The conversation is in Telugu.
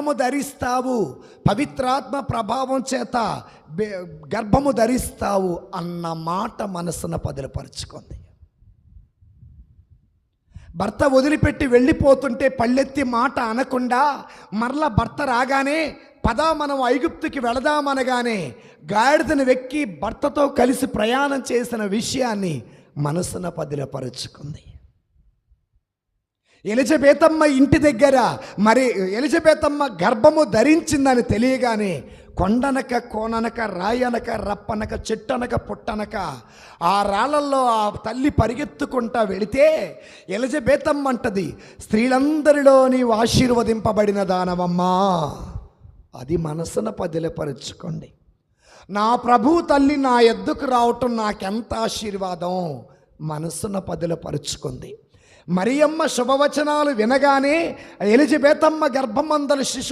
గర్భము ధరిస్తావు, పవిత్రాత్మ ప్రభావం చేత గర్భము ధరిస్తావు అన్న మాట మనసున పదిలపరుచుకుంది. భర్త వదిలిపెట్టి వెళ్ళిపోతుంటే పళ్ళెత్తి మాట అనకుండా మరలా భర్త రాగానే పదా మనం ఐగుప్తుకి వెళదామనగానే గాడిదను వెక్కి భర్తతో కలిసి ప్రయాణం చేసిన విషయాన్ని మనసున పదిలపరుచుకుంది. ఎలిజబెతమ్మ ఇంటి దగ్గర మరి ఎలిజబెతమ్మ గర్భము ధరించిందని తెలియగానే కొండనక కోననక రాయనక రప్పనక చెట్టనక పుట్టనక ఆ రాళ్ళల్లో ఆ తల్లి పరిగెత్తుకుంటా వెళితే ఎలిజబెతమ్మ అంటది, స్త్రీలందరిలో నీవు ఆశీర్వదింపబడిన దానవమ్మా. అది మనసున పదిలపరుచుకోండి. నా ప్రభు తల్లి నా ఎద్దుకు రావటం నాకెంత ఆశీర్వాదం మనసున పదిలపరుచుకుంది. మరియమ్మ శుభవచనాలు వినగానే ఎలిజబెతమ్మ గర్భమందల శిశువు